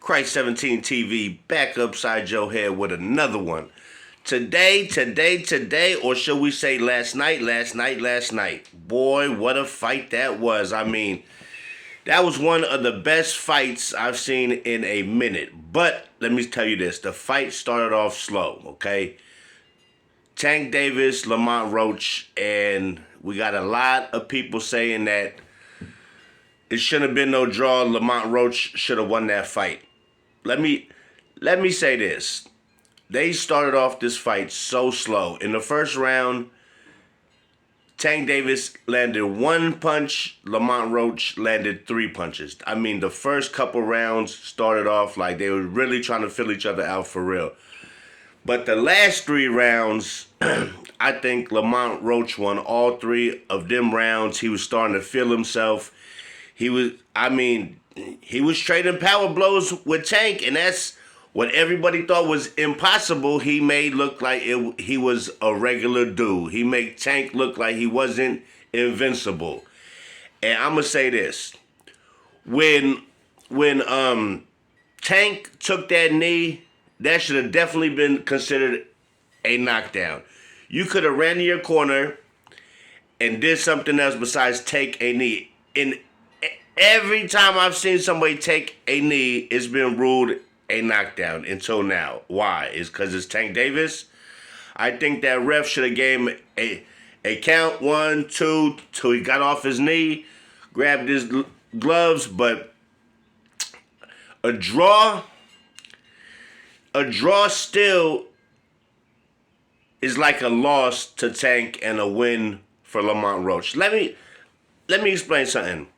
Christ 17 TV back upside your head with another one. Today, or should we say last night. Boy, what a fight that was. I mean, that was one of the best fights I've seen in a minute. But let me tell you this, the fight started off slow, okay? Tank Davis, Lamont Roach, and we got a lot of people saying that it shouldn't have been no draw. Lamont Roach should have won that fight. Let me say this. They started off this fight so slow. In the first round, Tank Davis landed one punch. Lamont Roach landed three punches. I mean, the first couple rounds started off like they were really trying to fill each other out for real. But the last three rounds, I think Lamont Roach won all three of them rounds. He was starting to feel himself. He was trading power blows with Tank, and that's what everybody thought was impossible. He made look like he was a regular dude. He made Tank look like he wasn't invincible. And I'm gonna say this: when Tank took that knee, that should have definitely been considered a knockdown. You could have ran to your corner and did something else besides take a knee. And every time I've seen somebody take a knee, it's been ruled a knockdown until now. Why? It's because it's Tank Davis. I think that ref should have gave him a count, 1, 2, till he got off his knee, grabbed his gloves. But a draw still is like a loss to Tank and a win for Lamont Roach. Let me explain something.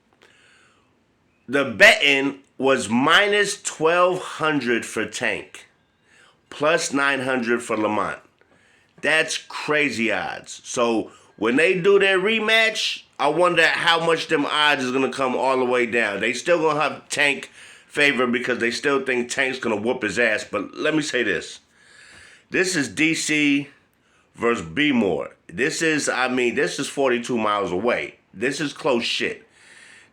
The betting was minus 1,200 for Tank, plus 900 for Lamont. That's crazy odds. So when they do their rematch, I wonder how much them odds is going to come all the way down. They still going to have Tank favor because they still think Tank's going to whoop his ass. But let me say this. This is DC versus B-More. This is 42 miles away. This is close shit.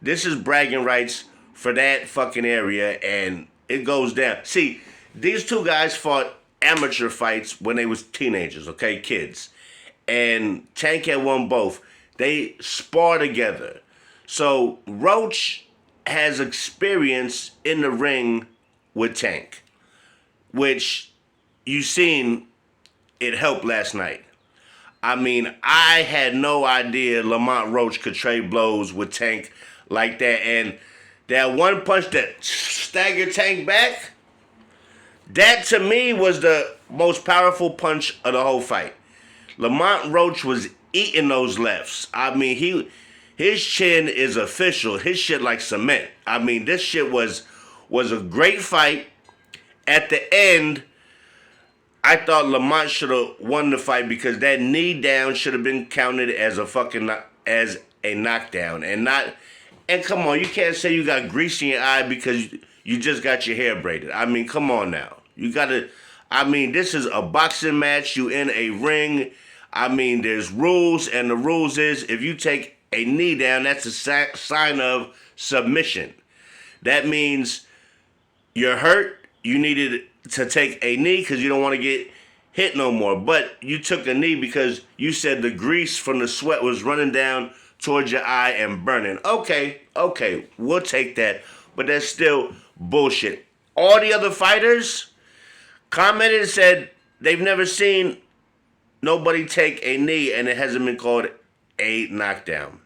This is bragging rights for that fucking area, and it goes down. See, these two guys fought amateur fights when they was teenagers, okay, kids. And Tank had won both. They spar together. So Roach has experience in the ring with Tank, which you seen it helped last night. I mean, I had no idea Lamont Roach could trade blows with Tank like that. And that one punch that staggered Tank back, that to me was the most powerful punch of the whole fight. Lamont Roach was eating those lefts. I mean, his chin is official. His shit like cement. I mean, this shit was a great fight. At the end, I thought Lamont should have won the fight because that knee down should have been counted as a knockdown and come on, you can't say you got grease in your eye because you just got your hair braided. I mean, come on now. This is a boxing match. You in a ring. I mean, there's rules, and the rules is if you take a knee down, that's a sign of submission. That means you're hurt. You needed to take a knee because you don't want to get hit no more. But you took a knee because you said the grease from the sweat was running down towards your eye and burning. Okay, we'll take that. But that's still bullshit. All the other fighters commented and said they've never seen nobody take a knee and it hasn't been called a knockdown.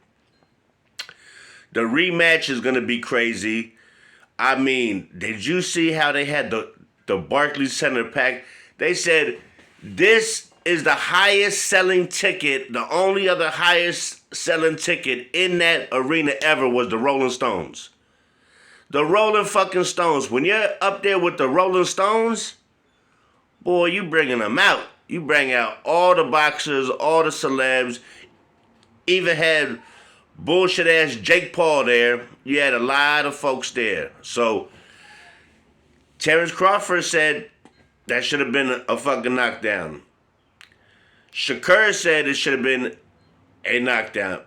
The rematch is going to be crazy. I mean, did you see how they had the Barclays Center pack? They said this is the highest selling ticket. The only other highest selling ticket in that arena ever was the Rolling Stones. The Rolling fucking Stones. When you're up there with the Rolling Stones, boy, you bringing them out. You bring out all the boxers, all the celebs. Even had bullshit ass Jake Paul there. You had a lot of folks there. So Terrence Crawford said that should have been a fucking knockdown. Shakur said it should have been a knockdown.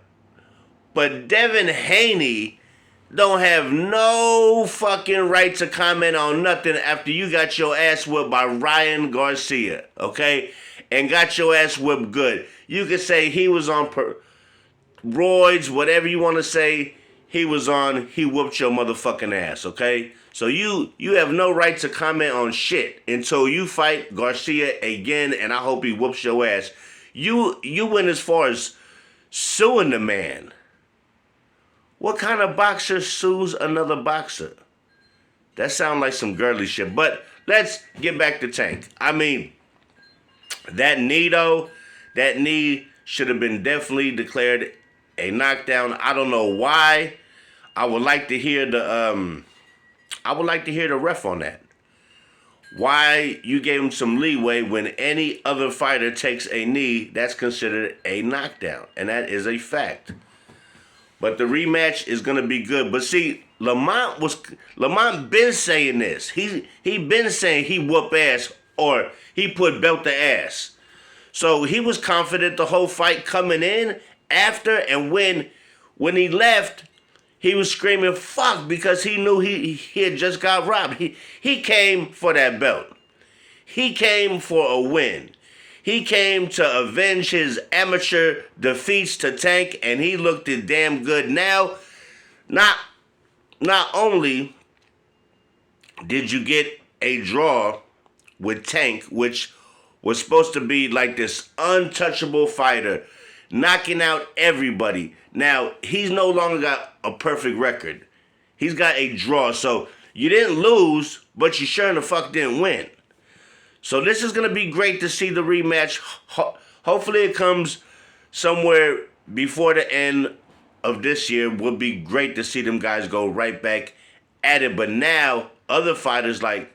But Devin Haney don't have no fucking right to comment on nothing after you got your ass whipped by Ryan Garcia, okay? And got your ass whipped good. You could say he was on roids, whatever you want to say, he was on, he whooped your motherfucking ass, okay? So you have no right to comment on shit until you fight Garcia again, and I hope he whoops your ass. You went as far as suing the man. What kind of boxer sues another boxer? That sounds like some girly shit. But let's get back to Tank. I mean, that knee though, that knee should have been definitely declared a knockdown. I don't know why. I would like to hear the ref on that. Why you gave him some leeway when any other fighter takes a knee, that's considered a knockdown. And that is a fact. But the rematch is gonna be good. But see, Lamont been saying this. He been saying he whoop ass or he put belt to ass. So he was confident the whole fight coming in, after, and when he left, he was screaming fuck because he knew he had just got robbed. He came for that belt. He came for a win. He came to avenge his amateur defeats to Tank, and he looked it damn good. Now, not only did you get a draw with Tank, which was supposed to be like this untouchable fighter, knocking out everybody. Now, he's no longer got a perfect record. He's got a draw, so you didn't lose, but you sure in the fuck didn't win. So this is going to be great to see the rematch. Hopefully it comes somewhere before the end of this year. Will be great to see them guys go right back at it. But now, other fighters like,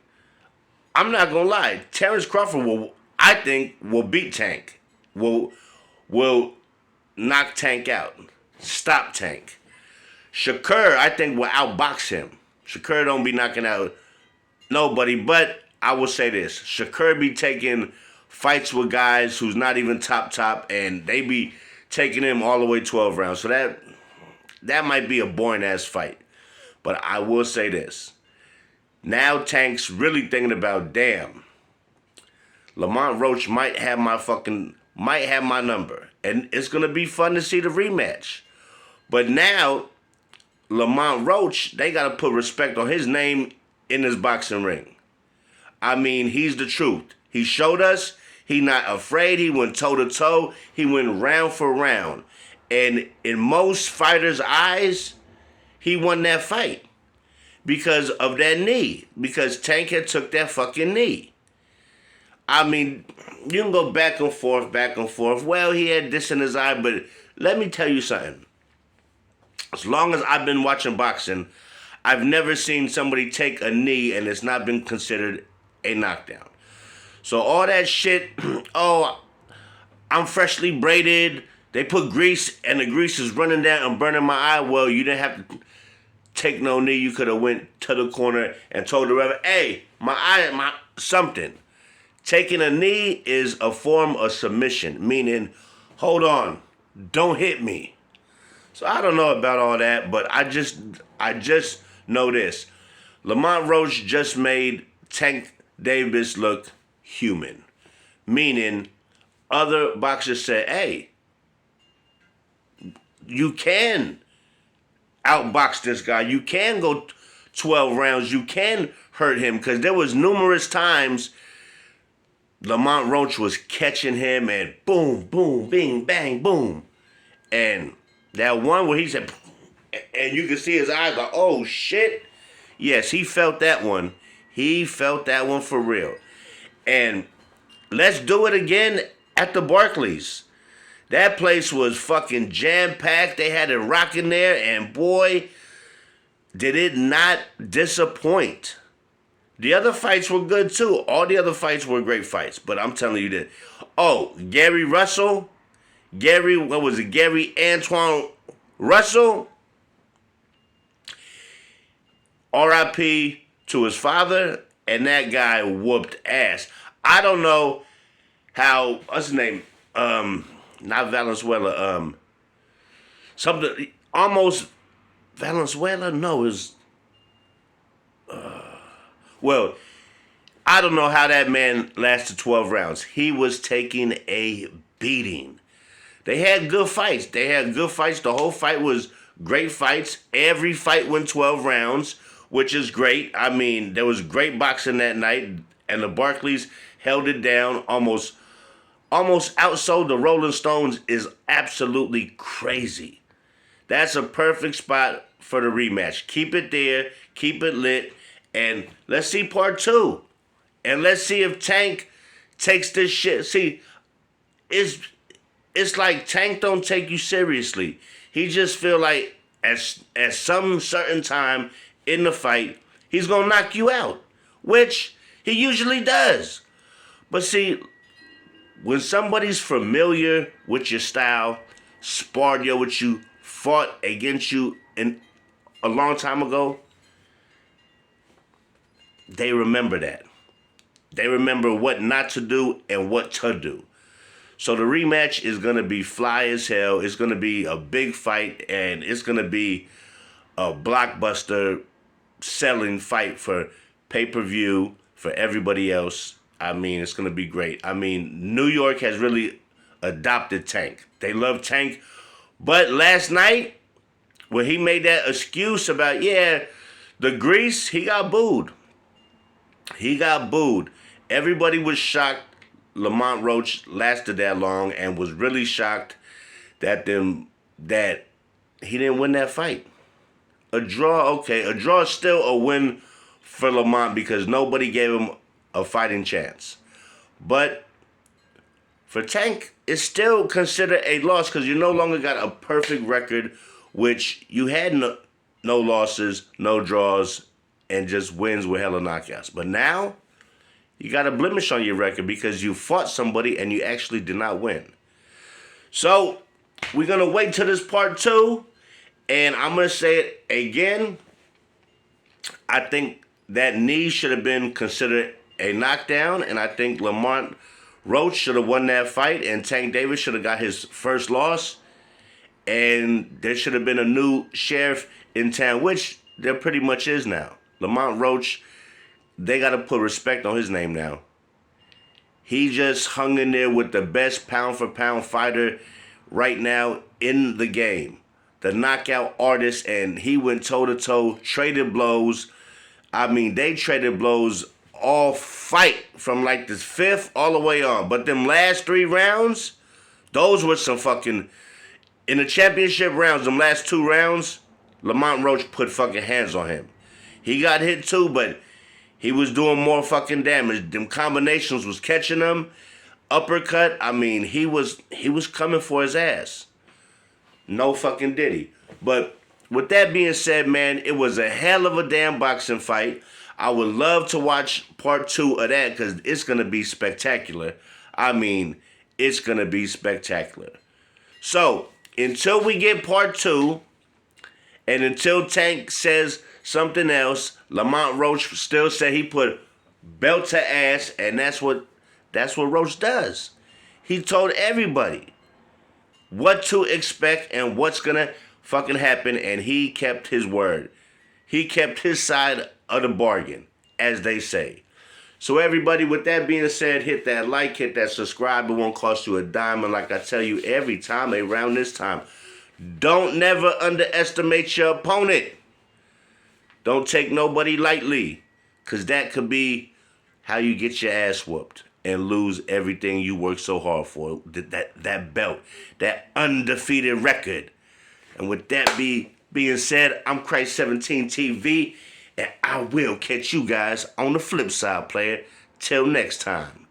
I'm not going to lie, Terrence Crawford I think will beat Tank. Will knock Tank out. Stop Tank. Shakur, I think, will outbox him. Shakur don't be knocking out nobody, but I will say this. Shakur be taking fights with guys who's not even top, and they be taking him all the way 12 rounds. So that might be a boring-ass fight. But I will say this. Now Tank's really thinking about, damn, Lamont Roach might have my number. And it's going to be fun to see the rematch. But now, Lamont Roach, they got to put respect on his name in this boxing ring. I mean, he's the truth. He showed us he not afraid. He went toe-to-toe. He went round for round. And in most fighters' eyes, he won that fight because of that knee. Because Tank had took that fucking knee. I mean, you can go back and forth. Well, he had this in his eye, but let me tell you something. As long as I've been watching boxing, I've never seen somebody take a knee and it's not been considered a knockdown. So all that shit, oh, I'm freshly braided, they put grease and the grease is running down and burning my eye. Well, you didn't have to take no knee. You could have went to the corner and told the ref, hey, my eye, something. Taking a knee is a form of submission, meaning, hold on, don't hit me. So I don't know about all that, but I just know this. Lamont Roach just made Tank Davis look human. Meaning, other boxers said, hey, you can outbox this guy. You can go 12 rounds. You can hurt him. Because there was numerous times Lamont Roach was catching him and boom, boom, bing, bang, boom. And that one where he said, and you could see his eyes like, oh, shit. Yes, he felt that one. He felt that one for real. And let's do it again at the Barclays. That place was fucking jam-packed. They had it rocking there, and boy, did it not disappoint. The other fights were good too. All the other fights were great fights, but I'm telling you that. Oh, Gary Antoine Russell, R.I.P. to his father, and that guy whooped ass. I don't know how, what's his name? Not Valenzuela, something, almost Valenzuela? No, it's well. I don't know how that man lasted 12 rounds. He was taking a beating. They had good fights. The whole fight was great fights. Every fight went 12 rounds, which is great. I mean, there was great boxing that night, and the Barclays held it down, almost outsold the Rolling Stones. Is absolutely crazy. That's a perfect spot for the rematch. Keep it there, keep it lit, and let's see part 2. And let's see if Tank takes this shit. See, it's like Tank don't take you seriously. He just feel like at some certain time in the fight, he's gonna knock you out, which he usually does. But see, when somebody's familiar with your style, sparred with you, fought against you in a long time ago, they remember that. They remember what not to do and what to do. So the rematch is going to be fly as hell. It's going to be a big fight, and it's going to be a blockbuster selling fight for pay-per-view, for everybody else. I mean, it's going to be great. I mean, New York has really adopted Tank. They love Tank. But last night, when he made that excuse about, the grease, he got booed. He got booed. Everybody was shocked Lamont Roach lasted that long, and was really shocked that he didn't win that fight. A draw, okay. A draw is still a win for Lamont because nobody gave him a fighting chance. But for Tank, it's still considered a loss because you no longer got a perfect record, which you had no losses, no draws, and just wins with hella knockouts. But now, you got a blemish on your record because you fought somebody and you actually did not win. So, we're going to wait till this part 2. And I'm going to say it again. I think that knee should have been considered a knockdown. And I think Lamont Roach should have won that fight. And Tank Davis should have got his first loss. And there should have been a new sheriff in town, which there pretty much is now. Lamont Roach, they got to put respect on his name now. He just hung in there with the best pound-for-pound fighter right now in the game. The knockout artist, and he went toe-to-toe, traded blows. I mean, they traded blows all fight from like the 5th all the way on. But them last 3 rounds, those were some fucking... In the championship rounds, them last 2 rounds, Lamont Roach put fucking hands on him. He got hit too, but he was doing more fucking damage. Them combinations was catching him. Uppercut, I mean, he was coming for his ass. No fucking diddy. But with that being said, man, it was a hell of a damn boxing fight. I would love to watch part 2 of that because it's going to be spectacular. I mean, it's going to be spectacular. So, until we get part 2, and until Tank says something else, Lamont Roach still said he put belt to ass, and that's what Roach does. He told everybody what to expect and what's gonna fucking happen, and he kept his word. He kept his side of the bargain, as they say. So everybody, with that being said, hit that like, hit that subscribe. It won't cost you a dime, and like I tell you every time around this time, don't never underestimate your opponent. Don't take nobody lightly, because that could be how you get your ass whooped and lose everything you worked so hard for. That belt, that undefeated record. And with that being said, I'm Christ17 TV, and I will catch you guys on the flip side, player. Till next time.